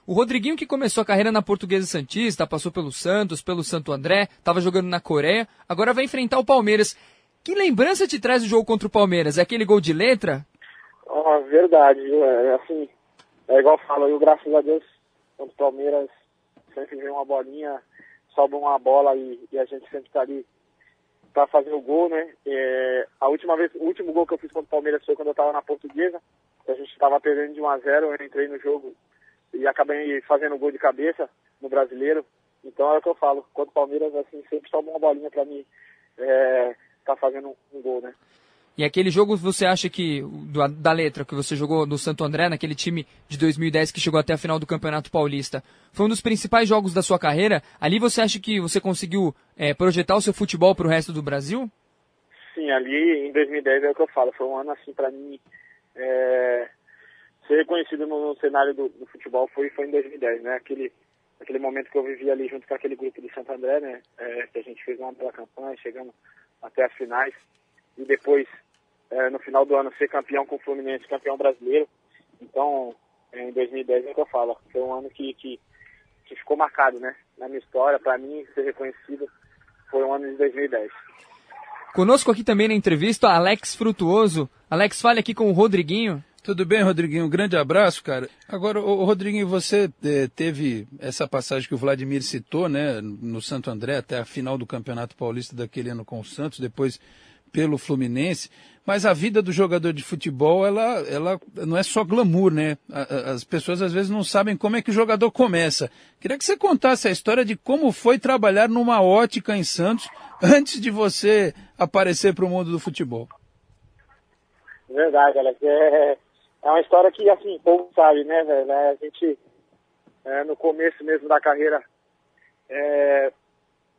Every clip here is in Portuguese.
O Rodriguinho, que começou a carreira na Portuguesa Santista, passou pelo Santos, pelo Santo André, estava jogando na Coreia, agora vai enfrentar o Palmeiras. Que lembrança te traz o jogo contra o Palmeiras? É aquele gol de letra? Verdade, assim, é igual eu falo, eu, graças a Deus, contra o Palmeiras, sempre vem uma bolinha, sobra uma bola e a gente sempre tá ali para fazer o gol, né? O último gol que eu fiz contra o Palmeiras foi quando eu estava na Portuguesa. A gente estava perdendo de 1-0, eu entrei no jogo e acabei fazendo gol de cabeça no Brasileiro. Então é o que eu falo, contra o Palmeiras, assim, sempre sobra uma bolinha para mim tá fazendo um gol, né? E aquele jogo, você acha que, da letra, que você jogou no Santo André, naquele time de 2010 que chegou até a final do Campeonato Paulista, foi um dos principais jogos da sua carreira? Ali você acha que você conseguiu projetar o seu futebol para o resto do Brasil? Sim, ali em 2010 é o que eu falo, foi um ano assim para mim, ser reconhecido no cenário do futebol foi em 2010, né? Aquele momento que eu vivi ali junto com aquele grupo do Santo André, né? Que a gente fez uma bela campanha, chegamos até as finais, e depois no final do ano ser campeão com o Fluminense, campeão brasileiro. Então, em 2010 é o que eu falo, foi um ano que ficou marcado, né? Na minha história, para mim, ser reconhecido, foi um ano de 2010. Conosco aqui também na entrevista, Alex Frutuoso. Alex, fale aqui com o Rodriguinho. Tudo bem, Rodriguinho? Um grande abraço, cara. Agora, Rodriguinho, você teve essa passagem que o Vladimir citou, né, no Santo André, até a final do Campeonato Paulista daquele ano com o Santos, depois pelo Fluminense, mas a vida do jogador de futebol, ela não é só glamour, né? As pessoas às vezes não sabem como é que o jogador começa. Queria que você contasse a história de como foi trabalhar numa ótica em Santos antes de você aparecer para o mundo do futebol. Verdade, Alex. É uma história que, assim, o povo sabe, né, velho? A gente, no começo mesmo da carreira,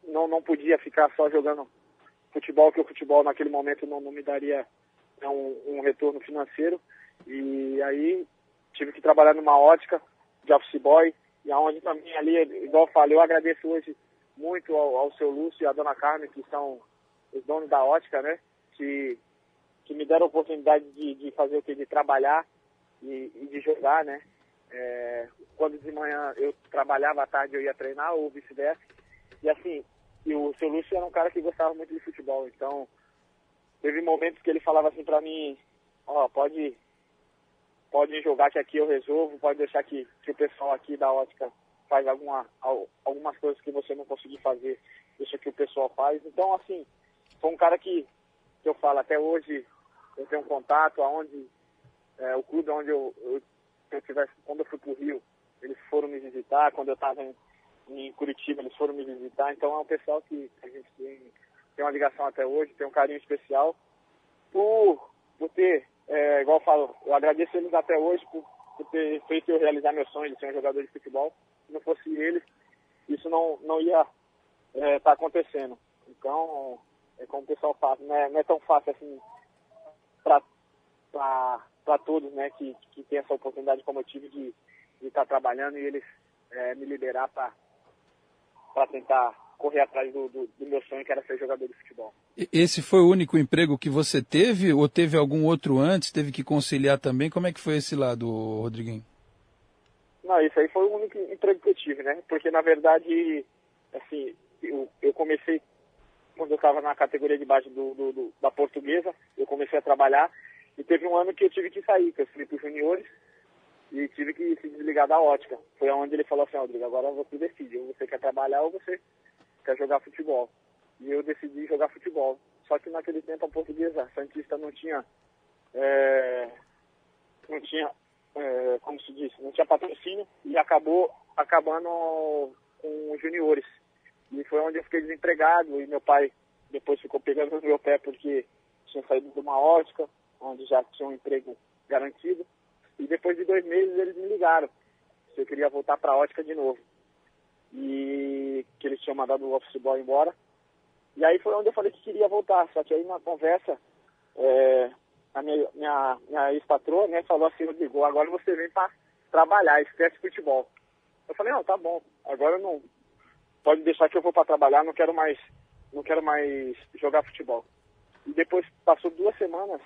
não podia ficar só jogando futebol, que o futebol naquele momento não me daria um retorno financeiro. E aí tive que trabalhar numa ótica de office boy, e aonde também ali, igual eu falei, eu agradeço hoje muito ao seu Lúcio e à dona Carmen, que são os donos da ótica, né, que me deram a oportunidade de fazer o que? De trabalhar e de jogar, né. Quando de manhã eu trabalhava, à tarde eu ia treinar, ou vice-versa. E assim, e o seu Lúcio era um cara que gostava muito de futebol, então teve momentos que ele falava assim pra mim, pode jogar que aqui eu resolvo, pode deixar que o pessoal aqui da ótica faz algumas coisas que você não conseguir fazer, deixa que o pessoal faz. Então, assim, foi um cara que eu falo, até hoje eu tenho um contato, aonde o clube onde eu tivesse, quando eu fui pro Rio, eles foram me visitar, quando eu estava em Curitiba, eles foram me visitar. Então é um pessoal que a gente tem uma ligação até hoje, tem um carinho especial por ter, igual eu falo, eu agradeço eles até hoje por ter feito eu realizar meu sonho de ser um jogador de futebol. Se não fosse eles, isso não ia tá acontecendo. Então, como o pessoal fala, não é tão fácil assim para todos, né, que tem essa oportunidade como eu tive de estar trabalhando, e eles me liberar para tentar correr atrás do meu sonho, que era ser jogador de futebol. Esse foi o único emprego que você teve, ou teve algum outro antes, teve que conciliar também? Como é que foi esse lado, Rodriguinho? Não, isso aí foi o único emprego que eu tive, né? Porque, na verdade, assim, eu comecei, quando eu estava na categoria de base da Portuguesa, eu comecei a trabalhar, e teve um ano que eu tive que sair, que eu fui para os juniores, e tive que se desligar da ótica. Foi onde ele falou assim, Rodrigo, agora você decide, ou você quer trabalhar ou você quer jogar futebol. E eu decidi jogar futebol. Só que naquele tempo a Portuguesa, a Santista, não tinha, como se diz, não tinha patrocínio, e acabou acabando com os juniores. E foi onde eu fiquei desempregado, e meu pai depois ficou pegando no meu pé porque tinha saído de uma ótica, onde já tinha um emprego garantido. E depois de 2 meses eles me ligaram se eu queria voltar para a ótica de novo. E que eles tinham mandado o office boy embora. E aí foi onde eu falei que queria voltar. Só que aí na conversa, a minha ex-patroa, né, falou assim, Rodrigo, agora você vem para trabalhar, esquece futebol. Eu falei, não, tá bom, agora não, pode deixar que eu vou para trabalhar, não quero mais jogar futebol. E depois passou 2 semanas,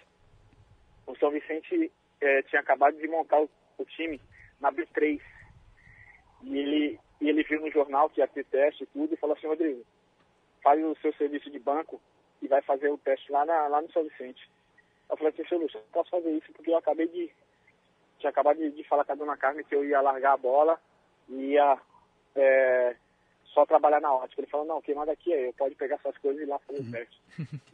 o São Vicente tinha acabado de montar o time na B3. jornal que ia ter teste e tudo, e falou assim, Rodrigo, faz o seu serviço de banco e vai fazer o teste lá no São Vicente. Eu falei assim, seu Lúcio, eu não posso fazer isso porque eu tinha acabado de falar com a dona Carmen que eu ia largar a bola e ia só trabalhar na ótica. Ele falou, não, quem manda aqui é eu, pode pegar suas coisas e ir lá fazer o teste.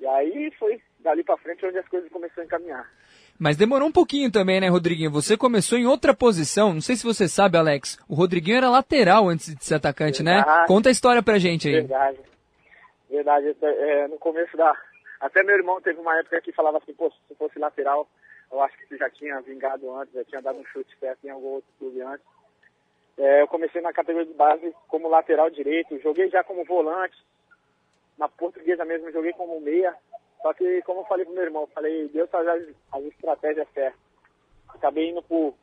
E aí foi dali pra frente onde as coisas começaram a encaminhar. Mas demorou um pouquinho também, né, Rodriguinho? Você começou em outra posição, não sei se você sabe, Alex, o Rodriguinho era lateral antes de ser atacante, Verdade. né? Conta a história pra gente aí. Verdade. No começo até meu irmão teve uma época que falava assim, pô, se fosse lateral, eu acho que você já tinha vingado antes, já tinha dado um chute certo em algum outro clube antes. Eu comecei na categoria de base como lateral direito, joguei já como volante, na Portuguesa mesmo joguei como meia, só que como eu falei pro meu irmão, Deus faz as estratégias certas. Acabei indo pro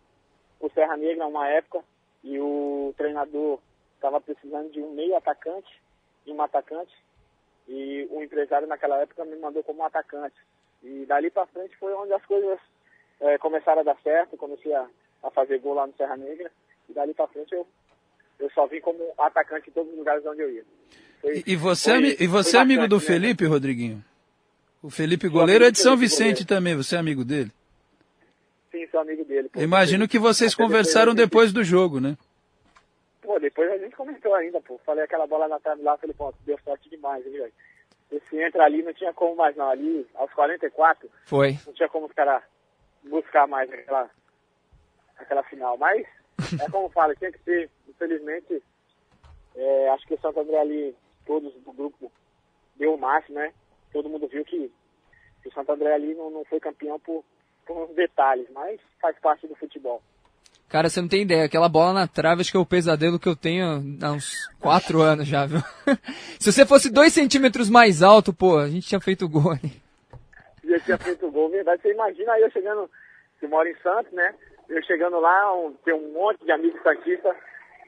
Serra Negra uma época e o treinador estava precisando de um meio atacante e um atacante, e o empresário naquela época me mandou como atacante. E dali para frente foi onde as coisas começaram a dar certo, comecei a fazer gol lá no Serra Negra, e dali para frente eu só vim como atacante em todos os lugares onde eu ia. E você é amigo do Felipe, Rodriguinho? O Felipe goleiro é de São Vicente também, você é amigo dele? Sim, sou amigo dele. Pô. Imagino que vocês conversaram depois do jogo, né? Pô, depois a gente comentou ainda, pô. Falei aquela bola na trave lá, falei, pô, deu sorte demais, hein, velho. Esse entra ali, não tinha como mais não. Ali, aos 44, foi. Não tinha como os caras buscar mais aquela final. Mas, como fala, tinha que ser, infelizmente, acho que o Santo André ali, todos do grupo, deu o máximo, né? Todo mundo viu que o Santo André ali não foi campeão por uns detalhes, mas faz parte do futebol. Cara, você não tem ideia, aquela bola na trave acho que é o pesadelo que eu tenho há uns 4 anos já, viu? Se você fosse 2 centímetros mais alto, pô, a gente tinha feito gol ali. Já tinha feito gol, verdade. Você imagina aí eu chegando, eu moro em Santos, né? Eu chegando lá, tem um monte de amigos santistas.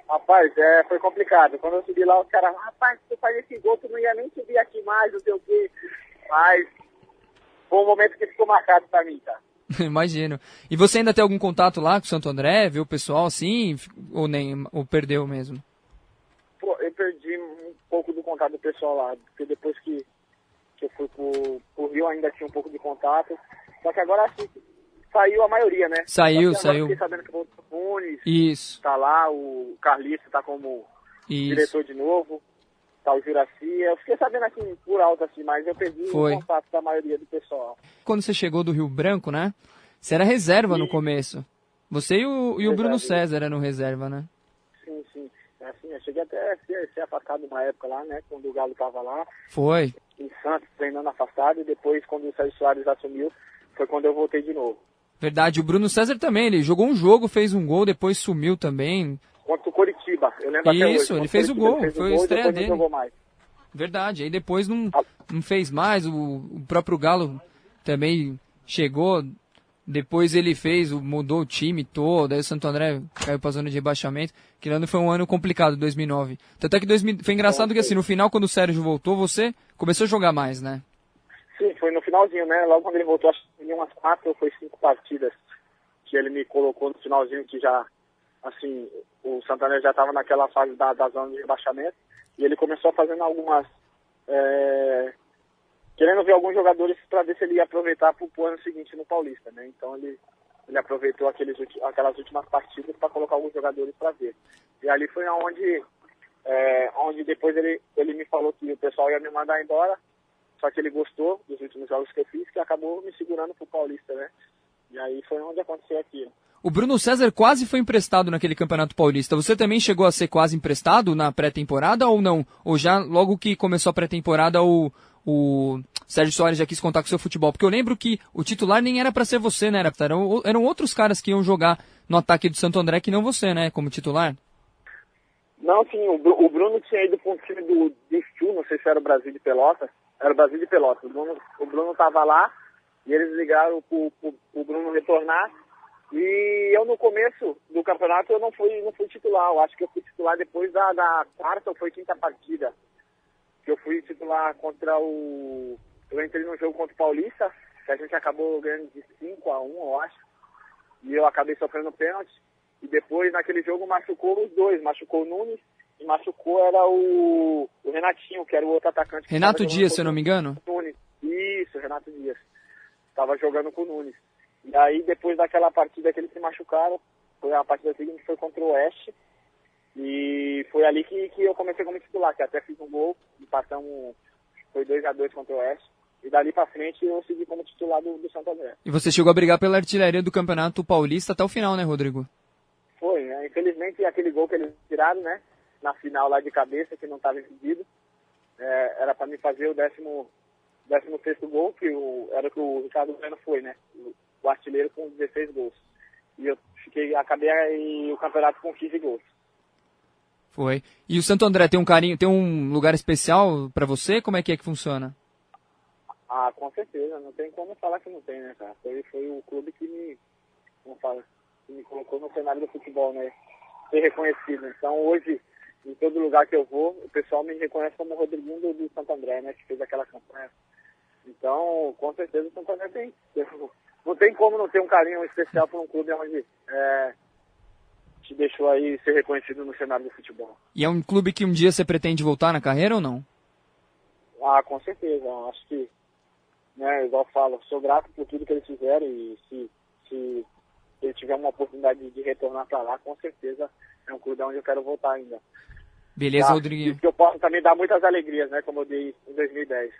Rapaz, foi complicado. Quando eu subi lá, os caras, rapaz, se tu faz esse gol, tu não ia nem subir aqui mais, não sei o quê. Mas foi um momento que ficou marcado pra mim, tá? Imagino. E você ainda tem algum contato lá com o Santo André? Viu o pessoal assim? Ou perdeu mesmo? Pô, eu perdi um pouco do contato do pessoal lá. Porque depois que eu fui pro Rio, ainda tinha um pouco de contato. Só que agora acho que saiu a maioria, né? Saiu. Fiquei sabendo que o Nunes tá lá, o Carlito tá como diretor de novo. Tá o Juraci. Eu fiquei sabendo assim, por alto assim, mas eu perdi o contato da maioria do pessoal. Quando você chegou do Rio Branco, né? Você era reserva no começo. Você e o Bruno César eram reserva, né? Sim. Assim, eu cheguei até a ser afastado uma época lá, né? Quando o Galo tava lá. Foi. Em Santos, treinando afastado. E depois, quando o Sérgio Soares assumiu, foi quando eu voltei de novo. Verdade. O Bruno César também. Ele jogou um jogo, fez um gol, depois sumiu também. Contra o Coritiba, eu lembro até hoje. Isso, ele fez o gol, foi a estreia dele. Não jogou mais. Verdade, aí depois não fez mais, o próprio Galo também chegou, depois ele mudou o time todo, aí o Santo André caiu pra zona de rebaixamento, que ano foi um ano complicado, 2009. Tanto é que foi engraçado que assim, no final quando o Sérgio voltou, você começou a jogar mais, né? Sim, foi no finalzinho, né? Logo quando ele voltou, acho que umas 4 ou 5 partidas que ele me colocou no finalzinho, que já, assim, o Santo André já estava naquela fase da zona de rebaixamento, e ele começou fazendo algumas, querendo ver alguns jogadores para ver se ele ia aproveitar para o ano seguinte no Paulista, né? Então ele aproveitou aquelas últimas partidas para colocar alguns jogadores para ver. E ali foi onde depois ele me falou que o pessoal ia me mandar embora, só que ele gostou dos últimos jogos que eu fiz, que acabou me segurando pro Paulista, né? E aí foi onde aconteceu aquilo. O Bruno César quase foi emprestado naquele Campeonato Paulista. Você também chegou a ser quase emprestado na pré-temporada ou não? Ou já logo que começou a pré-temporada o Sérgio Soares já quis contar com o seu futebol? Porque eu lembro que o titular nem era para ser você, né? Eram outros caras que iam jogar no ataque do Santo André que não você, né? Como titular. Não, sim. O Bruno tinha ido para um time do Stu, não sei se era o Brasil de Pelotas. Era o Brasil de Pelotas. O Bruno estava lá e eles ligaram pro Bruno retornar. E eu, no começo do campeonato, eu não fui titular. Eu acho que eu fui titular depois da quarta ou foi quinta partida. Que eu fui titular contra o... Eu entrei no jogo contra o Paulista, que a gente acabou ganhando de 5-1, eu acho. E eu acabei sofrendo pênalti. E depois, naquele jogo, machucou os dois. Machucou o Nunes me machucou era o Renatinho, que era o outro atacante. Renato Dias, se eu não me engano? Nunes. Isso, Renato Dias. Tava jogando com o Nunes. E aí, depois daquela partida que eles se machucaram, foi a partida seguinte, foi contra o Oeste. E foi ali que eu comecei como titular, que até fiz um gol, e passamos, foi 2-2 contra o Oeste. E dali pra frente eu segui como titular do Santo André. E você chegou a brigar pela artilharia do Campeonato Paulista até o final, né, Rodrigo? Foi, né? Infelizmente aquele gol que eles tiraram, né? Na final lá de cabeça, que não estava impedido. Era para me fazer o 16º gol, que era o que o Ricardo Bueno foi, né? O artilheiro com 16 gols. E eu acabei o campeonato com 15 gols. Foi. E o Santo André tem um carinho, tem um lugar especial para você? Como é que funciona? Ah, com certeza. Não tem como falar que não tem, né, cara? Foi o clube que me colocou no cenário do futebol, né? Ser reconhecido. Então hoje, em todo lugar que eu vou, o pessoal me reconhece como o Rodriguinho do Santo André, né? Que fez aquela campanha. Então, com certeza o Santo André tem. Não tem como não ter um carinho especial por um clube onde te deixou aí ser reconhecido no cenário do futebol. E é um clube que um dia você pretende voltar na carreira ou não? Ah, com certeza. Acho que, né, igual eu falo, sou grato por tudo que eles fizeram e se ele tiver uma oportunidade de retornar para lá, com certeza é um clube onde eu quero voltar ainda. Beleza, Rodriguinho. E que eu posso também dar muitas alegrias, né, como eu dei em 2010.